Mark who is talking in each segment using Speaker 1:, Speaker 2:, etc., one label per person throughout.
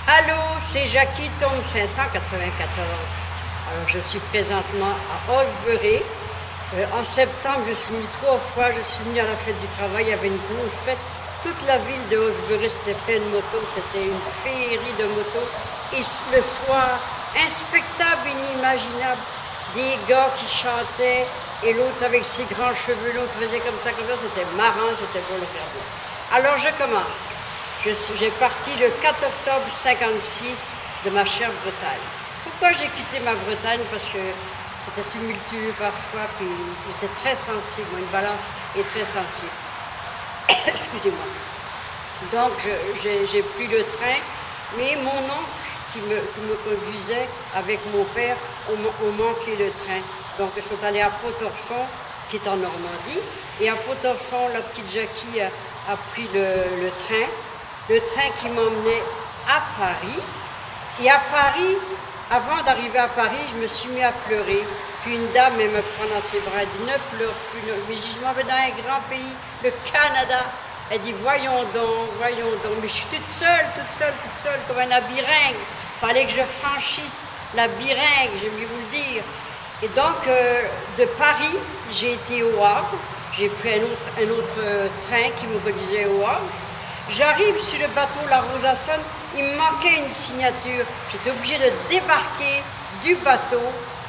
Speaker 1: Allô, c'est Jackie, tome 594. Alors, je suis présentement à Osbury. En septembre, je suis venue 3 fois. Je suis venue à la fête du travail. Il y avait une grosse fête. Toute la ville de Osbury, c'était plein de motos. C'était une féerie de motos. Et le soir, un spectacle inimaginable. Des gars qui chantaient et l'autre avec ses grands cheveux longs qui faisait comme ça. C'était marrant, c'était pour le regarder. Alors, je commence. J'ai parti le 4 octobre 56 de ma chère Bretagne. Pourquoi j'ai quitté ma Bretagne? Parce que c'était tumultueux parfois, puis j'étais très sensible. Une balance est très sensible. Excusez-moi. Donc, j'ai pris le train, mais mon oncle qui me conduisait avec mon père ont manqué le train. Donc, ils sont allés à Pontorson, qui est en Normandie. Et à Pontorson, la petite Jackie a pris le train. Le train qui m'emmenait à Paris. Et à Paris, avant d'arriver à Paris, je me suis mis à pleurer. Puis une dame, elle me prend dans ses bras, elle dit « Ne pleure plus, mais je m'en vais dans un grand pays, le Canada. » Elle dit « Voyons donc. » Mais je suis toute seule, comme un labyrinthe. Il fallait que je franchisse la labyrinthe, j'aime mieux vous le dire. Et donc, de Paris, j'ai été au Havre. J'ai pris un autre train qui me conduisait au Havre. J'arrive sur le bateau La Rosassonne, il me manquait une signature. J'étais obligée de débarquer du bateau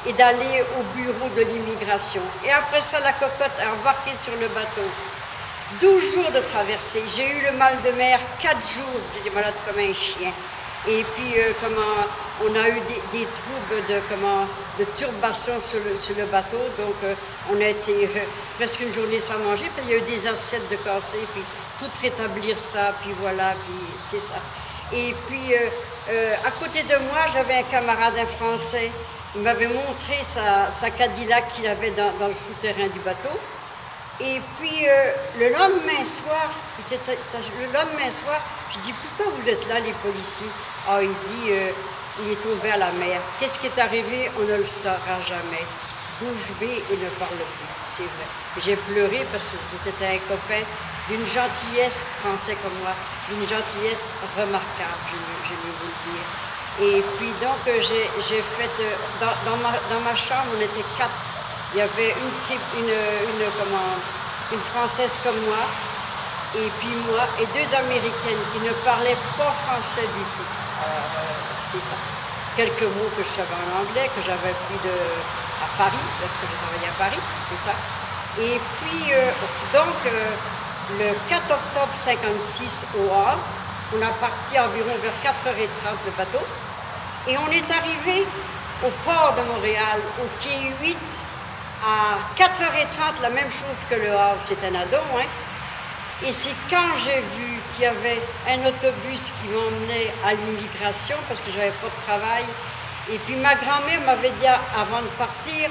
Speaker 1: et d'aller au bureau de l'immigration. Et après ça, la cocotte a embarqué sur le bateau. 12 jours de traversée. J'ai eu le mal de mer 4 jours. J'étais malade comme un chien. Et puis, on a eu des troubles de turbation sur le bateau. Donc, on a été presque une journée sans manger. Puis, il y a eu des assiettes de cassées. Puis, tout rétablir ça. Puis, voilà. Puis, c'est ça. Et puis, à côté de moi, j'avais un camarade, un Français. Il m'avait montré sa Cadillac qu'il avait dans le souterrain du bateau. Et puis, le lendemain soir, je dis, pourquoi vous êtes là, les policiers? Ah, il dit, il est tombé à la mer. Qu'est-ce qui est arrivé? On ne le saura jamais. Bouche bée et ne parle plus, c'est vrai. J'ai pleuré parce que c'était un copain d'une gentillesse, français comme moi, d'une gentillesse remarquable, je vais vous le dire. Et puis, donc, j'ai fait, dans ma chambre, on était 4. Il y avait une Française comme moi, et puis moi, et 2 Américaines qui ne parlaient pas français du tout. C'est ça. Quelques mots que je savais en anglais, que j'avais appris à Paris, parce que je travaillais à Paris, c'est ça. Et puis, le 4 octobre 56 au Havre, on a parti environ vers 4h30 le bateau, et on est arrivé au port de Montréal, au quai 8, à 4h30, la même chose que le Havre, c'est un addon, hein. Et c'est quand j'ai vu qu'il y avait un autobus qui m'emmenait à l'immigration, parce que je n'avais pas de travail, et puis ma grand-mère m'avait dit avant de partir,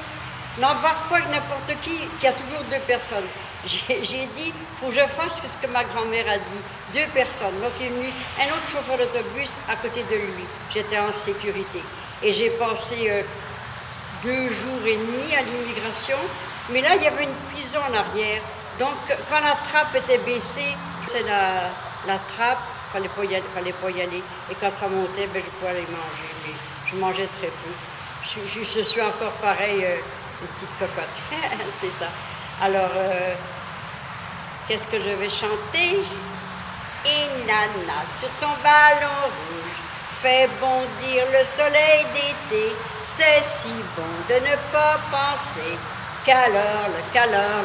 Speaker 1: n'embarque pas avec n'importe qui y a toujours 2 personnes. J'ai dit, il faut que je fasse ce que ma grand-mère a dit, 2 personnes. Donc il est venu un autre chauffeur d'autobus à côté de lui. J'étais en sécurité. Et j'ai passé 2 jours et demi à l'immigration, mais là, il y avait une prison en arrière. Donc, quand la trappe était baissée, c'est la trappe, il fallait pas y aller. Et quand ça montait, ben, je pouvais aller manger, mais je mangeais très peu. Je suis encore pareil, une petite cocotte, c'est ça. Alors, qu'est-ce que je vais chanter? Et Nana, sur son ballon rouge, fait bondir le soleil d'été, c'est si bon de ne pas penser qu'alors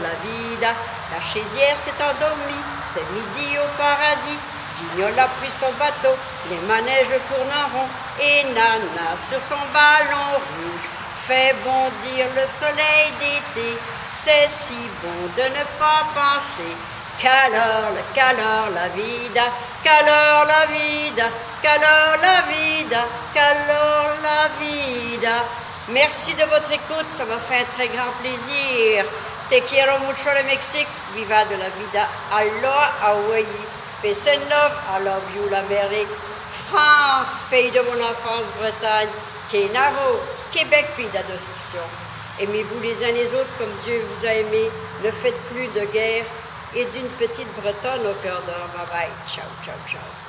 Speaker 1: la vida, la chaisière s'est endormie, c'est midi au paradis, Guignol a pris son bateau, les manèges tournent en rond, et Nana sur son ballon rouge fait bondir le soleil d'été, c'est si bon de ne pas penser qu'alors la vida, qu'alors la vida, qu'alors la vida, qu'alors la vida. Merci de votre écoute, ça m'a fait un très grand plaisir. Te quiero mucho le Mexique, viva de la vida, aloha Hawaii, peace and love, I love you l'Amérique, France, pays de mon enfance, Bretagne, Kenavo, Québec, pays d'adoption. Aimez-vous les uns les autres comme Dieu vous a aimé, ne faites plus de guerre, et d'une petite Bretonne au cœur d'or. Bye bye, ciao, ciao, ciao.